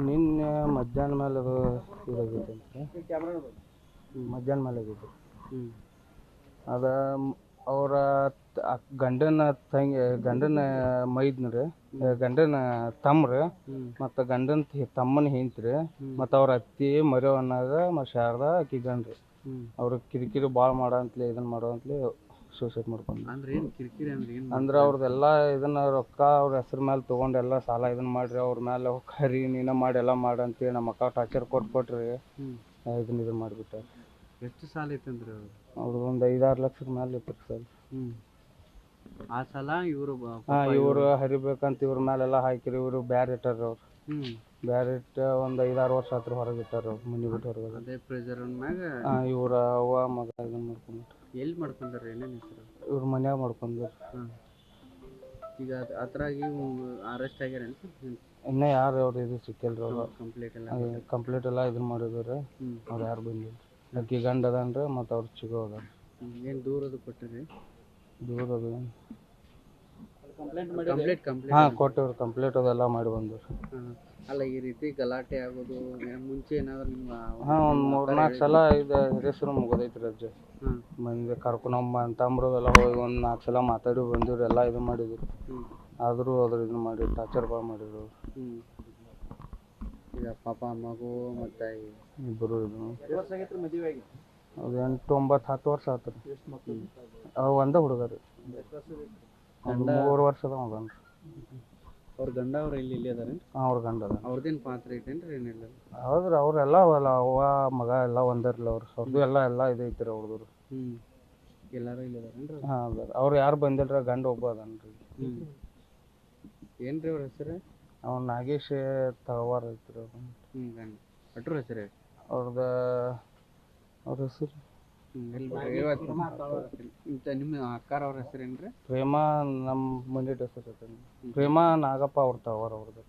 ನಿನ್ನೆ ಮಧ್ಯಾಹ್ನ ಮೇಲೆ ಅದು ಇದಾಗೈತೆ ಅಂತ ಮಧ್ಯಾಹ್ನ ಮೇಲೆ ಆಗೈತೆ. ಅದ ಅವರ ಗಂಡನ ಮೈದ್ನ ಗಂಡನ ತಮ್ಮ್ರಿ ಮತ್ತು ಗಂಡನ ತಮ್ಮನ ಹೆಂಡ್ತಿ ಮತ್ತು ಅವ್ರ ಅತ್ತಿ ಮರಿಯವನ್ನಾಗ ಮತ್ತು ಶಾರದಾ ಆಕಿ ಗಂಡ್ರಿ ಅವ್ರ ಕಿರಿಕಿರಿ ಭಾಳ ಮಾಡಂತಲೇ ಇದನ್ನ ಮಾಡೋಂತಲೇ ಸೂಸೈಡ್ ಮಾಡ್ಕೊಂಡು. ಅಂದ್ರೆ ಅವ್ರದ್ದೆಲ್ಲ ಇದನ್ನ ರೊಕ್ಕ ಅವ್ರ ಹೆಸ್ರ ಮೇಲೆ ತೊಗೊಂಡು ಎಲ್ಲ ಸಾಲ ಇದನ್ನ ಮಾಡ್ರಿ ಅವ್ರ ಮೇಲೆ ಕರಿ ನೀನ ಮಾಡಿ ಎಲ್ಲ ಮಾಡಂತೇಳಿ ನಮ್ಮ ಅಕ್ಕ ಟಾರ್ಚರ್ ಕೊಟ್ರಿ ಇದನ್ನ ಮಾಡಿಬಿಟ್ಟಾರೆ. ಎಷ್ಟು ಸಾಲ ಐತಂದ್ರಿ ಅವ್ರದ್ದು ಒಂದು 5-6 ಲಕ್ಷದ ಮೇಲೆ ಇತ್ತು ಸರ್. ಆ ಸಲ ಇವರು ಹರಿಬೇಕಂತ ಇವ್ರ ಮೇಲೆಲ್ಲ ಹಾಕಿರಿ. ಇವರು ಬ್ಯಾರೆ ಇಟ್ಟಾರ ಅವ್ರು ಬ್ಯಾರೆ ಇಟ್ಟು ಒಂದು 5-6 ವರ್ಷ ಹತ್ರ ಹೊರಗೆ ಇಟ್ಟಾರ ಅವ್ರು ಮನೆ ಬಿಟ್ಟು ಹೊರಗೆ. ಅದೇ ಪ್ರೆಜರ್ ಮ್ಯಾಗ ಇವ್ರ ಅವ್ವ ಮಗ ಇದನ್ನ ಮಾಡ್ಕೊಂಡ್ರು. ಎಲ್ಲಿ ಮಾಡ್ಕೊಂಡ್ರ ಏನೇನು ಹೆಸರು ಇವ್ರ ಮನ್ಯಾಗ ಮಾಡ್ಕೊಂಡ್ರು. ಈಗ ಅದ್ರಾಗಿ ಅರೆಸ್ಟ್ ಆಗ್ಯಾರ ಇನ್ನೂ ಯಾರು ಅವ್ರು ಇದು ಸಿಕ್ಕಿಲ್ರಿ. ಅವ್ರು ಕಂಪ್ಲೀಟ್ ಎಲ್ಲ ಇದನ್ನ ಮಾಡಿದ್ರು. ಅವ್ರು ಯಾರು ಬಂದಿಲ್ಲ. ಅಕ್ಕಿ ಗಂಡ ಅದನ್ರಿ ಮತ್ತು ಅವ್ರು ಚಿಗೋ ಅದ. ಏನು ದೂರದು ಕೊಟ್ಟಿರಿ? ದೂರ ಅದು ಹಾಂ ಕೊಟ್ಟಿವ್ರು. ಕಂಪ್ಲೀಟ್ ಅದೆಲ್ಲ ಮಾಡಿ ಬಂದ್ರು. ಅಲ್ಲ ಈ ರೀತಿ ಗಲಾಟೆ ಆಗೋದು ಮುಂಚೆ ಏನಾದ್ರು ನಿಮ್ಮ ಒಂದು 3-4 ಸಲ ಇದು ಹೆಸರು ಮುಗೋದೈತಿ ರಜ್ಜೆ ಮಂದಿ ಕರ್ಕೊಂಡು ತಮ್ರದೆಲ್ಲ ಹೋಗಿ ಒಂದು 4 ಸಲ ಮಾತಾಡಿ ಬಂದಿವ್ರು. ಎಲ್ಲ ಇದು ಮಾಡಿದ್ರು. ಆದರೂ ಅದ್ರ ಇದನ್ನ ಮಾಡಿ ಟಾರ್ಚರ್ ಭಾಳ ಮಾಡಿದ್ರು. ಈಗ ಪಾಪ ಮಗು ಮತ್ತು ಇಬ್ಬರು ಇದು ಅದು 8-9-10 ವರ್ಷ ಆತು ರೀ. ಅವು ಒಂದೇ ಹುಡುಗ ರೀ. 3 ವರ್ಷದ ಮಗನ್ರಿ. ಅವ್ರ ಗಂಡ ಅವ್ರು ಇಲ್ಲಿ ಅದಾರೆ? ಅವ್ರ ಗಂಡ ಅದ. ಅವ್ರದ್ದೇನು ಪಾತ್ರ ಐತೇನ್ರಿ? ಏನಿಲ್ಲ ಹೌದ್ರಿ. ಅವರೆಲ್ಲ ಅವ್ವ ಮಗ ಎಲ್ಲ ಒಂದರ್ಲಿ ಅವ್ರದ್ದು ಎಲ್ಲ ಇದೈತಿ ರೀ ಅವ್ರದ್ದು. ಎಲ್ಲರೂ ಇಲ್ಲಿ ಅದಾರೇನ್ರಿ? ಹಾಂ ಅದಾರ. ಅವ್ರು ಯಾರು ಬಂದಿಲ್ರಿ. ಗಂಡ ಒಬ್ಬ ಅದನ್ರಿ. ಏನ್ರಿ ಅವ್ರ ಹೆಸರು? ಅವ್ನು ನಾಗೇಶ್ ತಗವಾರ ಐತ್ರಿ ಅವ್ರು. ಗಂಡ ಅಟ್ರ ಹೆಸರು ಅವ್ರ ಹೆಸರು ನಿಮ್ಮ ಅಕ್ಕಾರ ಅವ್ರ ಹೆಸರು ಏನ್ರಿ? ಪ್ರೇಮ. ನಮ್ಮ ಮನೆ ಹೆಸರು ಪ್ರೇಮ ನಾಗಪ್ಪ ಅವ್ರ ತಗವಾರ ಅವ್ರದ್ದು.